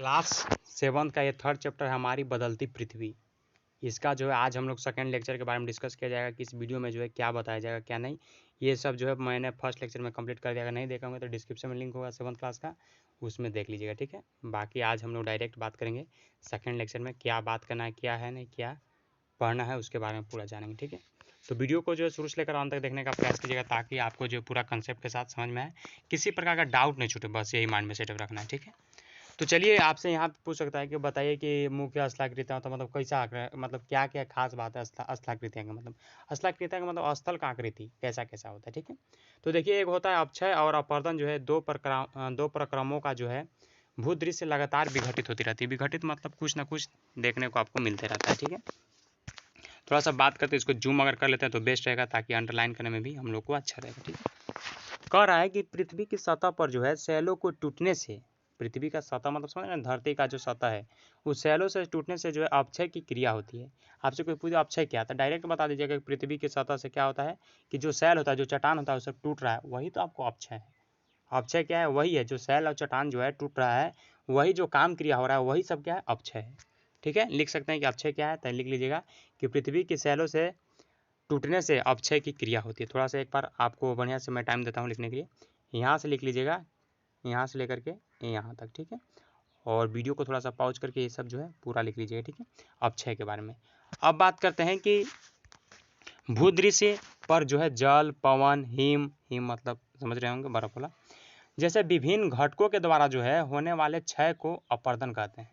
Class 7 का ये third chapter है हमारी बदलती पृथ्वी। इसका जो है आज हम लोग सेकंड लेक्चर के बारे में डिस्कस किया जाएगा कि इस वीडियो में जो है क्या बताया जाएगा क्या नहीं। ये सब जो है मैंने फर्स्ट लेक्चर में कंप्लीट कर दिया। अगर नहीं देखा होंगे तो डिस्क्रिप्शन में लिंक होगा 7th क्लास का, उसमें देख लीजिएगा, ठीक है। बाकी आज हम लोग डायरेक्ट बात करेंगे सेकेंड लेक्चर में क्या बात करना है, क्या है नहीं, क्या पढ़ना है, उसके बारे में पूरा जानेंगे, ठीक है। तो वीडियो को जो है शुरू से लेकर अंत तक देखने का प्रयास कीजिएगा ताकि आपको जो पूरा कंसेप्ट के साथ समझ में आए, किसी प्रकार का डाउट नहीं छूटे, बस यही माइंड में सेटअप रखना है, ठीक है। तो चलिए आपसे यहाँ पे पूछ सकता है कि बताइए कि मुख्य स्थलाकृतियाँ होता मतलब कैसा मतलब क्या क्या खास बात है स्थलाकृतियाँ का मतलब। स्थलाकृतियाँ का मतलब स्थल का आकृति कैसा कैसा होता है, ठीक है। तो देखिए एक होता है अपक्षय और अपर्दन, जो है दो प्रक्रमों का जो है भूदृश्य लगातार विघटित होती रहती है। विघटित मतलब कुछ ना कुछ देखने को आपको मिलते रहता है, ठीक है। थोड़ा सा बात करते हैं, इसको जूम अगर कर लेते हैं तो बेस्ट रहेगा ताकि अंडरलाइन करने में भी हम लोग को अच्छा रहेगा, ठीक है। कह रहा है कि पृथ्वी की सतह पर जो है शैलों को टूटने से, पृथ्वी का सतह मतलब समझ रहे हैं, धरती का जो सतह है उस शैलों से टूटने से जो है अपक्षय की क्रिया होती है। आपसे कोई पूछे अपक्षय क्या था, डायरेक्ट बता दीजिएगा कि पृथ्वी की सतह से क्या होता है कि जो शैल होता है, जो चट्टान होता है, वो सब टूट रहा है, वही तो आपको अपक्षय है। अपक्षय क्या है, वही है जो शैल और चट्टान जो है टूट रहा है, वही जो काम क्रिया हो रहा है, वही सब क्या है, अपक्षय है, ठीक है। लिख सकते हैं कि अपक्षय क्या है, तो लिख लीजिएगा कि पृथ्वी के शैलों से टूटने से अपक्षय की क्रिया होती है। थोड़ा सा एक बार आपको बढ़िया से मैं टाइम देता हूँ लिखने के लिए। यहाँ से लिख लीजिएगा, यहाँ से लेकर के यहाँ तक, ठीक है। और वीडियो को थोड़ा सा पॉज करके ये सब जो है पूरा लिख लीजिएगा, ठीक है, अपक्षय के बारे में। अब बात करते हैं कि भूदृश्य पर जो है जल, पवन, हिम, हिम मतलब समझ रहे होंगे बर्फ वाला, जैसे विभिन्न घटकों के द्वारा जो है होने वाले क्षय को अपर्दन कहते हैं।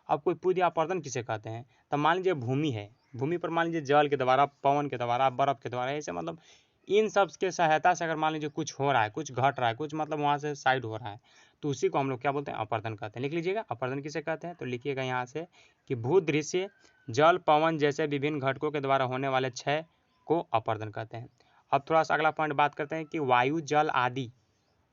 अब कोई पूछ दिया अपर्दन किसे कहते हैं, तो मान लीजिए भूमि है, भूमि पर मान लीजिए जल के द्वारा, पवन के द्वारा, बर्फ के द्वारा, ऐसे मतलब इन सब के सहायता से अगर मान लीजिए कुछ हो रहा है, कुछ घट रहा है, कुछ मतलब वहाँ से साइड हो रहा है, तो उसी को हम लोग क्या बोलते हैं, अपर्दन कहते हैं। लिख लीजिएगा अपर्दन किसे कहते हैं, तो लिखिएगा यहाँ से कि भूदृश्य जल, पवन जैसे विभिन्न घटकों के द्वारा होने वाले क्षय को अपर्दन कहते हैं। अब थोड़ा सा अगला पॉइंट बात करते हैं कि वायु, जल आदि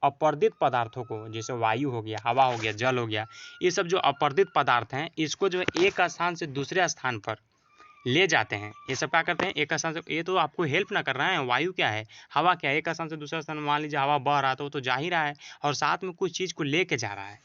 अपर्दित पदार्थों को, जैसे वायु हो गया, हवा हो गया, जल हो गया, ये सब जो अपर्दित पदार्थ हैं, इसको जो है एक स्थान से दूसरे स्थान पर ले जाते हैं। ये सब क्या करते हैं, एक स्थान से, ये तो आपको हेल्प ना कर रहा है, वायु क्या है, हवा क्या है, एक स्थान से दूसरे स्थान, मान लीजिए हवा बह रहा है तो वो तो जा ही रहा है और साथ में कुछ चीज़ को लेके जा रहा है,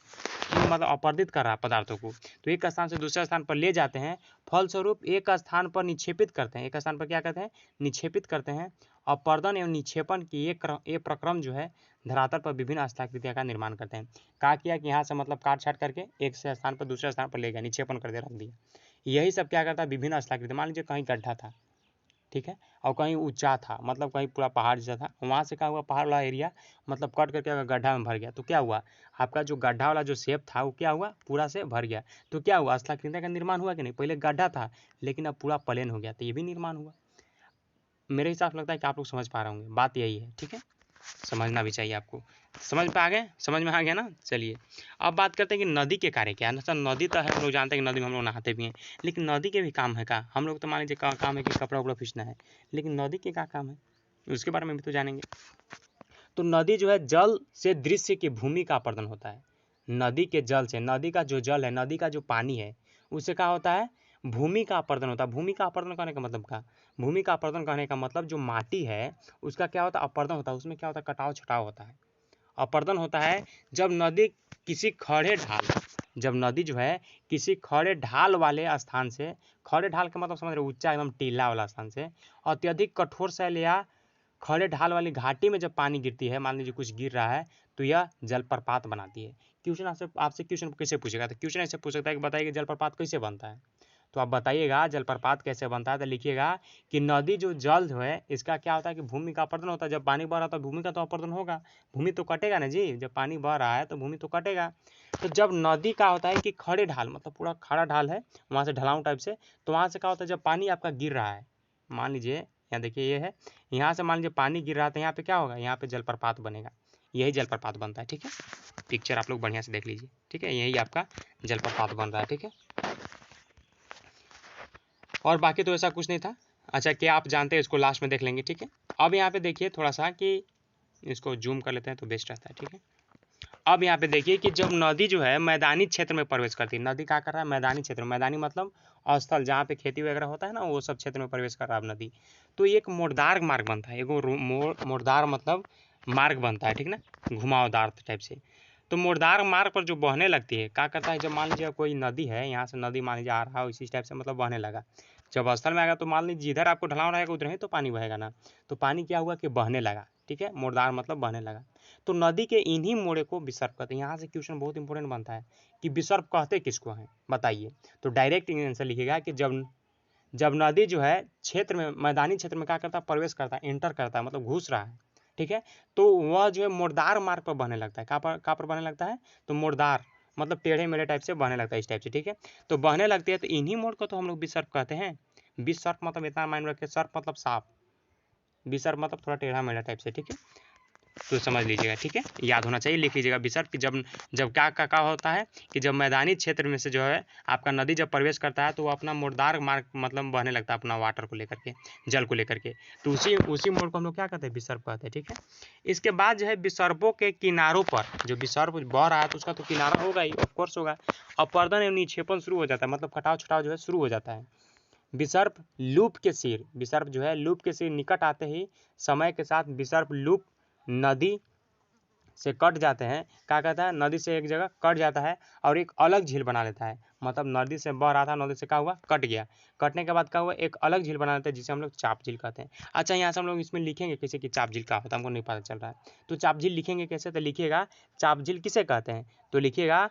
तो मतलब अपर्दित कर रहा है पदार्थों को, तो एक स्थान से दूसरे स्थान पर ले जाते हैं, फलस्वरूप एक स्थान पर निक्षेपित करते हैं। एक स्थान पर क्या करते हैं, निक्षेपित करते हैं। अपर्दन एवं निक्षेपण की एक प्रक्रम जो है धरातल पर विभिन्न स्थलाकृतियों का निर्माण करते हैं। क्या किया कि यहाँ से मतलब काट छाट करके एक से स्थान पर दूसरे स्थान पर ले गया, निक्षेपण कर दिया, रख दिया। यही सब क्या करता है, विभिन्न स्थलाकृति, मान लीजिए कहीं गड्ढा था, ठीक है, और कहीं ऊंचा था, मतलब कहीं पूरा पहाड़ जैसा था, वहाँ से क्या हुआ, पहाड़ वाला एरिया मतलब कट करके अगर गड्ढा में भर गया तो क्या हुआ, आपका जो गड्ढा वाला जो शेप था वो क्या हुआ, पूरा से भर गया, तो क्या हुआ, स्थलाकृति का निर्माण हुआ कि नहीं। पहले गड्ढा था लेकिन अब पूरा प्लेन हो गया, तो ये भी निर्माण हुआ। मेरे हिसाब से लगता है कि आप लोग समझ पा रहे होंगे, बात यही है, ठीक है, समझना भी चाहिए आपको। समझ पे आ गए, समझ में आ गया ना। चलिए अब बात करते हैं कि नदी के कार्य क्या है। अच्छा, नदी तो है, हम लोग जानते हैं कि नदी में हम लोग नहाते भी हैं, लेकिन नदी के भी काम है का, हम लोग तो मान लीजिए काम है कि कपड़ा उपड़ा खींचना है, लेकिन नदी के क्या काम है उसके बारे में भी तो जानेंगे। तो नदी जो है जल से दृश्य की भूमि का अपर्दन होता है। नदी के जल से, नदी का जो जल है, नदी का जो पानी है, उससे क्या होता है, भूमि का अपर्दन होता है। भूमि का अपर्दन करने का मतलब क्या, भूमि का अपर्दन करने का मतलब जो माटी है उसका क्या होता है, अपर्दन होता है, उसमें क्या होता है, कटाव छटाव होता है। अपर्दन होता है जब नदी किसी खड़े ढाल, जब नदी जो है किसी खड़े ढाल वाले स्थान से, खड़े ढाल का मतलब समझ रहे, ऊंचा एकदम टीला वाला स्थान से अत्यधिक कठोर शैल या खड़े ढाल वाली घाटी में जब पानी गिरती है, मान लीजिए कुछ गिर रहा है, तो यह जलप्रपात बनाती है। क्वेश्चन आपसे क्वेश्चन कैसे पूछेगा, तो क्वेश्चन ऐसे पूछ सकता है कि बताइए कि जलप्रपात कैसे बनता है, तो आप बताइएगा जलप्रपात कैसे बनता है, तो लिखिएगा कि नदी जो जल जो है इसका क्या होता है कि भूमि का अपर्दन होता है। जब पानी बह रहा है तो भूमि का तो अपर्दन होगा, भूमि तो कटेगा ना जी, जब पानी बह रहा है तो भूमि तो कटेगा। तो जब नदी का होता है कि खड़े ढाल मतलब पूरा खड़ा ढाल है, वहाँ से ढलाऊ टाइप से, तो वहाँ से क्या होता है, जब पानी आपका गिर रहा है, मान लीजिए यहाँ देखिए ये है, यहाँ से मान लीजिए पानी गिर रहा था, यहाँ पे क्या होगा, यहाँ पे जलप्रपात बनेगा, यही जलप्रपात बनता है, ठीक है। पिक्चर आप लोग बढ़िया से देख लीजिए, ठीक है, यही आपका जलप्रपात बन रहा है, ठीक है। और बाकी तो ऐसा कुछ नहीं था। अच्छा, क्या आप जानते हैं, इसको लास्ट में देख लेंगे, ठीक है। अब यहाँ पे देखिए थोड़ा सा कि इसको जूम कर लेते हैं तो बेस्ट रहता है, ठीक है। अब यहाँ पे देखिए कि जब नदी जो है मैदानी क्षेत्र में प्रवेश करती है, नदी क्या कर रहा है, मैदानी क्षेत्र में, मैदानी मतलब स्थल जहाँ पे खेती वगैरह होता है ना, वो सब क्षेत्र में प्रवेश कर रहा है नदी, तो एक मोड़दार मार्ग बनता है, एगो मोड़दार मतलब मार्ग बनता है, ठीक ना, घुमावदार टाइप से। तो मुर्दार मार्ग पर जो बहने लगती है क्या करता है, जब मान लीजिए कोई नदी है, यहाँ से नदी मान लीजिए आ रहा है, इसी टाइप से मतलब बहने लगा, जब स्थल में आएगा तो मान लीजिए जिधर आपको ढलान रहेगा उधर ही तो पानी बहेगा ना, तो पानी क्या हुआ कि बहने लगा, ठीक है, मुर्दार मतलब बहने लगा। तो नदी के इन्हीं मोड़े को विसर्प कहते हैं। यहाँ से क्वेश्चन बहुत इंपॉर्टेंट बनता है कि विसर्प कहते किसको हैं, बताइए। तो डायरेक्ट आंसर लिखिएगा कि जब नदी जो है क्षेत्र में, मैदानी क्षेत्र में क्या करता है, प्रवेश करता है, एंटर करता है, मतलब घुस रहा है, ठीक है, तो वह जो है मुर्दार मार्ग पर बहने लगता है। कहाँ पर बहने लगता है, तो मुर्दार मतलब टेढ़े मेढ़े टाइप से बहने लगता है, इस टाइप से, ठीक है। तो बहने लगती है तो इन्हीं मोड़ को तो हम लोग विसर्प कहते हैं। विसर्प मतलब इतना माइंड रखिए, सर्प मतलब साफ, विसर्प मतलब थोड़ा टेढ़ा मेढ़ा टाइप से, ठीक है, तो समझ लीजिएगा, ठीक है, याद होना चाहिए, लिख लीजिएगा विसर्प कि जब जब क्या होता है कि जब मैदानी क्षेत्र में से जो है आपका नदी जब प्रवेश करता है तो वो अपना मुर्दार मार्ग मतलब बहने लगता है अपना वाटर को लेकर के, जल को लेकर के, तो उसी मोड़ को हम लोग क्या कहते हैं, विसर्प कहते हैं, ठीक है। इसके बाद जो है विसर्पों के किनारों पर जो विसर्प बह रहा है तो उसका तो किनारा होगा ही, ऑफकोर्स होगा, अपर्दन एवं निक्षेपण शुरू हो जाता है, मतलब कटाव छटाव जो है शुरू हो जाता है। विसर्प लूप के सिर, विसर्प जो है लूप के सिर निकट आते ही समय के साथ विसर्प लूप नदी से कट जाते हैं, क्या कहता है, नदी से एक जगह कट जाता है और एक अलग झील बना लेता है, मतलब नदी से बह रहा था, नदी से क्या हुआ, कट गया, कटने के बाद क्या हुआ, एक अलग झील बना लेता है जिसे हम लोग चाप झील कहते हैं। अच्छा, यहाँ से हम लोग इसमें लिखेंगे कैसे कि चाप झील क्या होता है, हमको नहीं पता चल रहा है, तो चाप झील लिखेंगे कैसे, तो लिखिएगा चाप झील किसे कहते हैं, तो लिखिएगा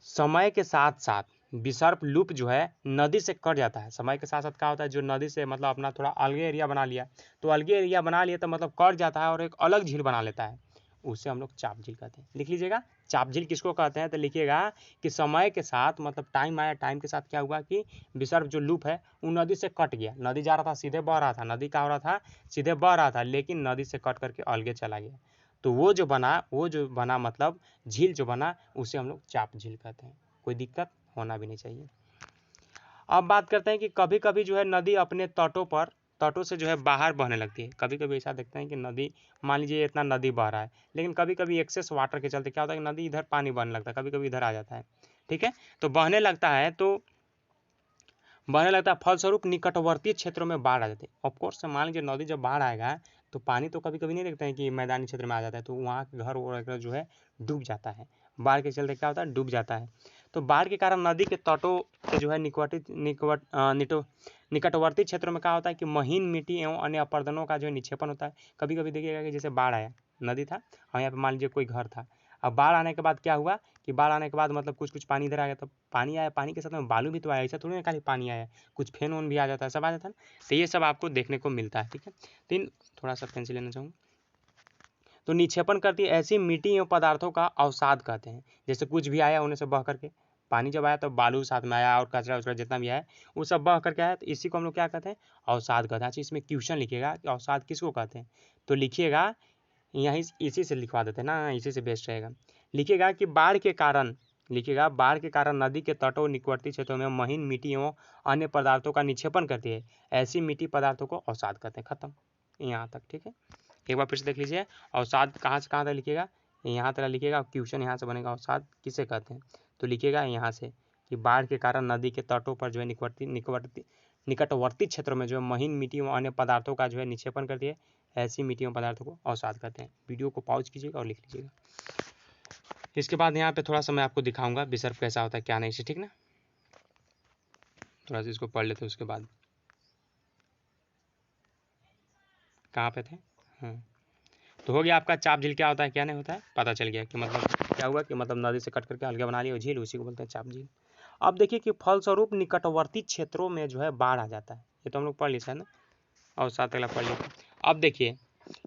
समय के साथ साथ विसर्प लूप जो है नदी से कट जाता है, समय के साथ साथ क्या होता है, जो नदी से मतलब अपना थोड़ा अलगे एरिया बना लिया, तो अलगे एरिया बना लिया तो मतलब कट जाता है और एक अलग झील बना लेता है, उसे हम लोग चाप झील कहते हैं। लिख लीजिएगा चाप झील किसको कहते हैं, तो लिखिएगा कि समय के साथ मतलब टाइम आया, टाइम के साथ क्या हुआ कि विसर्प जो लूप है वो नदी से कट गया, नदी जा रहा था सीधे बह रहा था, नदी क्या हो रहा था, सीधे बह रहा था, लेकिन नदी से कट करके अलगे चला गया, तो वो जो बना मतलब झील जो बना उसे हम लोग चाप झील कहते हैं। कोई दिक्कत होना भी नहीं चाहिए। अब बात करते हैं कि कभी कभी जो है नदी अपने तटों से जो है बाहर बहने लगती है। कभी कभी ऐसा देखते हैं कि नदी, मान लीजिए इतना नदी बह रहा है, लेकिन कभी कभी एक्सेस वाटर के चलते क्या होता है कि नदी इधर पानी बहने लगता है, कभी कभी इधर आ जाता है, ठीक है, तो बहने लगता है, तो बहने लगता है फलस्वरूप निकटवर्ती क्षेत्रों में बाढ़ आ जाती है। ऑफकोर्स मान लीजिए नदी जब बाढ़ आएगा तो पानी तो कभी कभी नहीं देखते हैं कि मैदानी क्षेत्र में आ जाता है, तो वहाँ के घर वगैरह जो है डूब जाता है, बाढ़ के चलते क्या होता है, डूब जाता है। तो बाढ़ के कारण नदी के तटों से जो है निकटवर्ती क्षेत्रों में क्या होता है कि महीन मिट्टी एवं अन्य अपरदनों का जो है निक्षेपण होता है। कभी कभी देखिएगा कि जैसे बाढ़ आया, नदी था और यहाँ पे मान लीजिए कोई घर था, अब बाढ़ आने के बाद क्या हुआ कि बाढ़ आने के बाद मतलब कुछ पानी इधर आ गया, तो पानी आया, पानी के साथ में बालू भी तो आया, ऐसा थोड़ी ना खाली पानी आया, कुछ फेन वोन भी आ जाता है, सब आ जाता है ना, तो ये सब आपको देखने को मिलता है, ठीक है। तीन, थोड़ा सा पेंसिल लेना चाहूँगा। तो निक्षेपण करती है ऐसी मिट्टी एवं पदार्थों का अवसाद कहते हैं, जैसे कुछ भी आया उन्हें से बह करके, पानी जब आया तो बालू साथ में आया और कचरा उचरा जितना भी आया वो सब बह करके आया, तो इसी को हम लोग क्या कहते हैं, अवसाद कहते हैं। अच्छा, इसमें क्वेश्चन लिखिएगा कि अवसाद किसको कहते हैं, तो लिखिएगा यहीं इसी से लिखवा देते हैं ना, इसी से बेस्ट रहेगा। लिखिएगा कि बाढ़ के कारण नदी के तटों निकटवर्ती क्षेत्रों में महीन मिट्टी एवं अन्य पदार्थों का निक्षेपण करती है, ऐसी मिट्टी पदार्थों को अवसाद कहते हैं। खत्म, यहाँ तक, ठीक है। एक बार फिर से देख लीजिए, अवसाद कहाँ से कहाँ तक लिखिएगा, यहाँ तक लिखिएगा, क्वेश्चन यहाँ से बनेगा, अवसाद किसे कहते हैं, तो लिखिएगा यहाँ से कि बाढ़ के कारण नदी के तटों पर जो है निकटवर्ती क्षेत्रों में जो है महीन मिट्टी एवं अन्य पदार्थों का जो है निक्षेपण करती है, ऐसी मिट्टी एवं पदार्थों को अवसाद कहते हैं। वीडियो को पॉज कीजिएगा और लिख लीजिएगा। इसके बाद यहाँ पे थोड़ा सा मैं आपको दिखाऊंगा विसर्प कैसा होता है क्या नहीं से, ठीक ना, थोड़ा सा इसको पढ़ लेते हैं उसके बाद। कहाँ पे थे, हाँ, तो हो गया आपका चाप झील क्या होता है क्या नहीं होता है, पता चल गया कि मतलब क्या हुआ कि मतलब नदी से कट करके अलग बना लिया झील, उसी को बोलते हैं चाप झील। अब देखिए कि फलस्वरूप निकटवर्ती क्षेत्रों में जो है बाढ़ आ जाता है, ये तो हम लोग पढ़ लिया है ना, और साथ अगला पढ़ लिया। अब देखिए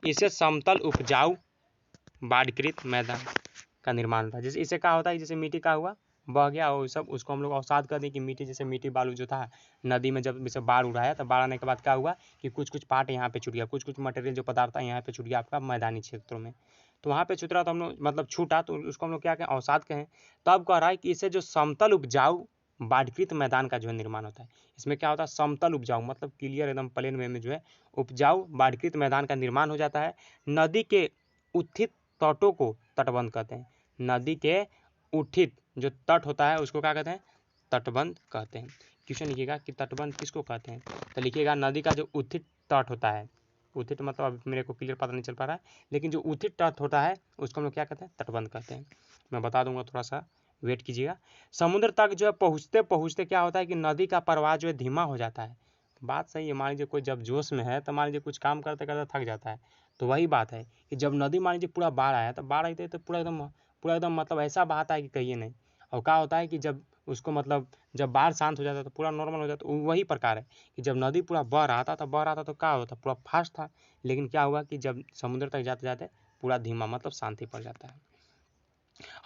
इसे समतल उपजाऊ बाढ़कृत मैदान का निर्माण होता है। जैसे इससे क्या होता है, जैसे मिट्टी का हुआ बह गया और सब, उसको हम लोग अवसाद कर दें कि मिट्टी, जैसे मिट्टी बालू जो था नदी में जब जैसे बाढ़ उड़ाया तो बाढ़ आने के बाद क्या हुआ कि कुछ पार्ट यहाँ पे छूट गया, कुछ मटेरियल जो पदार्थ था यहाँ पे छूट गया आपका मैदानी क्षेत्रों में, तो वहाँ पे छूट रहा तो हम लोग मतलब छूटा तो उसको हम लोग क्या कहें, अवसाद कहें। तो अब कह रहा है कि इससे जो समतल उपजाऊ बाढ़कृत मैदान का जो है निर्माण होता है। इसमें क्या होता है, समतल उपजाऊ मतलब क्लियर एकदम प्लेन वे में जो है उपजाऊ बाढ़कृत मैदान का निर्माण हो जाता है। नदी के उत्थित तटों को तटबंध कहते हैं। नदी के उत्थित जो तट होता है उसको क्या कहते हैं, तटबंध कहते हैं। क्वेश्चन लिखिएगा कि तटबंध किसको कहते हैं, तो लिखिएगा नदी का जो उत्थित तट होता है, उत्थित मतलब अभी मेरे को क्लियर पता नहीं चल पा रहा है, लेकिन जो उत्थित तट होता है उसको हम लोग क्या कहते हैं, तटबंध कहते हैं। मैं बता दूंगा, थोड़ा सा वेट कीजिएगा। समुद्र तक जो है पहुँचते पहुँचते क्या होता है कि नदी का प्रवाह जो है धीमा हो जाता है। बात सही है, मान लीजिए कोई जब जोश में है तो मान लीजिए कुछ काम करते करते थक जाता है, तो वही बात है कि जब नदी मान लीजिए पूरा बाढ़ आया, तो बाढ़ आई तो पूरा एकदम मतलब ऐसा बहाता है कि कहिए नहीं। और क्या होता है कि जब उसको मतलब जब बाढ़ शांत हो जाता है तो पूरा नॉर्मल हो जाता है। वही प्रकार है कि जब नदी पूरा बह रहा था तो क्या होता, पूरा फास्ट था, लेकिन क्या हुआ कि जब समुद्र तक जाते जाते पूरा धीमा मतलब शांति पड़ जाता है।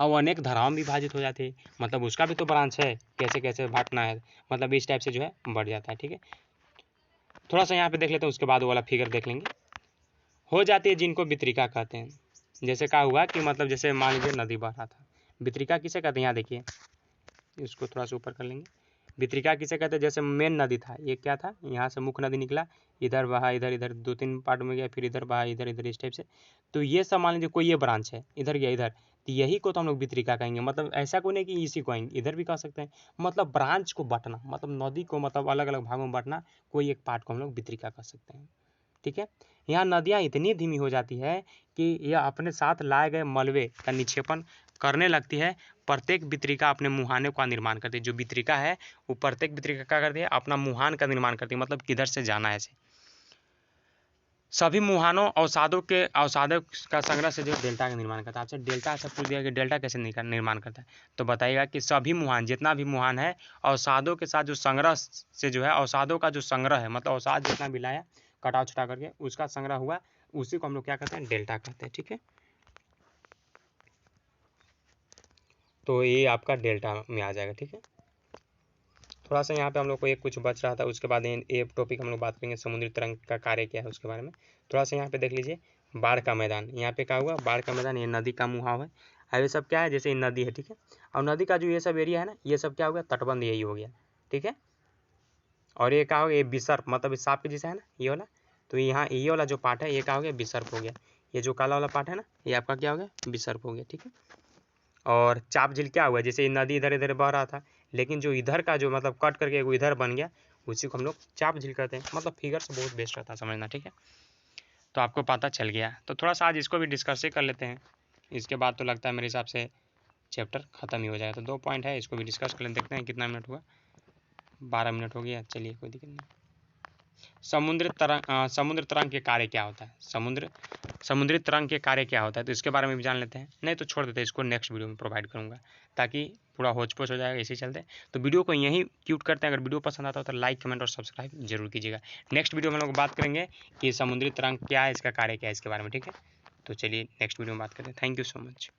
और अनेक धाराओं में विभाजित हो जाती है, मतलब उसका भी तो ब्रांच है, कैसे कैसे बांटना है, मतलब इस टाइप से जो है बढ़ जाता है। ठीक है, थोड़ा सा यहाँ पे देख लेते हैं, उसके बाद वो वाला फिगर देख लेंगे। हो जाती है जिनको वितरिका कहते हैं। जैसे क्या हुआ कि मतलब जैसे मान लीजिए नदी बह रहा था, वितरिका किसे कहते हैं, यहाँ देखिए, इसको थोड़ा सा ऊपर कर लेंगे। वितरिका किसे कहते हैं, जैसे मेन नदी था, ये क्या था, यहाँ से मुख्य नदी निकला, इधर बहा, इधर इधर 2-3 पार्ट में गया, फिर इधर बहा, इधर इधर इस टाइप से। तो ये सब मान लीजिए कोई ये ब्रांच है, इधर गया इधर, तो यही को तो हम लोग वितरिका कहेंगे। मतलब ऐसा कोई नहीं कि इसी को आएंगे, इधर भी कह सकते हैं। मतलब ब्रांच को बांटना, मतलब नदी को मतलब अलग अलग भागों में बांटना, कोई एक पार्ट को हम लोग वितरिका कह सकते हैं। ठीक है, यहाँ नदियाँ इतनी धीमी हो जाती है कि यह अपने साथ लाए गए मलबे का निक्षेपण करने लगती है। प्रत्येक वितरिका अपने मुहाने का निर्माण करती है। जो वितरिका है वो प्रत्येक वितरिका क्या करती है, अपना मुहान का निर्माण करती है, मतलब किधर से जाना है ऐसे। सभी मुहानों अवसादों का संग्रह से जो डेल्टा का निर्माण करता है। आपसे डेल्टा से पूछ दिया कि डेल्टा कैसे निर्माण करता है, तो बताइएगा कि सभी मुहान, जितना भी मुहान है, अवसादों के साथ जो संग्रह से जो है, अवसादों का जो संग्रह है, मतलब अवसाद जितना भी लाया कटाव छटा करके उसका संग्रह हुआ, उसी को हम लोग क्या कहते हैं, डेल्टा कहते हैं। ठीक है, तो ये आपका डेल्टा में आ जाएगा। ठीक है, थोड़ा सा यहाँ पे हम लोग को एक कुछ बच रहा था, उसके बाद ये टॉपिक हम लोग बात करेंगे समुद्री तरंग का कार्य क्या है उसके बारे में। थोड़ा सा यहाँ पे देख लीजिए, बाढ़ का मैदान, यहाँ पे क्या हुआ, बाढ़ का मैदान, ये नदी का मुहाव है, ये सब क्या है, जैसे ये नदी है। ठीक है, और नदी का जो ये सब एरिया है ना, ये सब क्या हो गया, तटबंध यही हो गया। ठीक है, और ये क्या हो गया, ये विसर्प, मतलब सांप के जैसा है ना ये वाला, तो यहाँ ये वाला जो पार्ट है ये क्या हो गया, विसर्प हो गया। ये जो काला वाला पार्ट है ना, ये आपका क्या हो गया, विसर्प हो गया। ठीक है, और चाप झील क्या हुआ, जैसे नदी इधर इधर बह रहा था, लेकिन जो इधर का जो मतलब कट करके वो इधर बन गया, उसी को हम लोग चाप झील कहते हैं। मतलब फिगर से बहुत बेस्ट रहता है समझना। ठीक है, तो आपको पता चल गया, तो थोड़ा सा आज इसको भी डिस्कस ही कर लेते हैं। इसके बाद तो लगता है मेरे हिसाब से चैप्टर खत्म ही हो जाएगा। तो 2 पॉइंट है, इसको भी डिस्कस कर लेते, देखते हैं कितना मिनट हुआ। 12 मिनट हो गया, चलिए कोई दिक्कत नहीं। समुद्र तरंग के कार्य क्या होता है, समुद्री तरंग के कार्य क्या होता है, तो इसके बारे में भी जान लेते हैं। नहीं तो छोड़ देते हैं, इसको नेक्स्ट वीडियो में प्रोवाइड करूंगा, ताकि पूरा होच पोच हो जाएगा इसी चलते। तो वीडियो को यहीं क्यूट करते हैं। अगर वीडियो पसंद आता हो तो लाइक, कमेंट और सब्सक्राइब जरूर कीजिएगा। नेक्स्ट वीडियो में हम लोग बात करेंगे कि समुद्री तरंग क्या है, इसका कार्य क्या है, इसके बारे में। ठीक है, तो चलिए नेक्स्ट वीडियो में बात करते हैं। Thank you so much.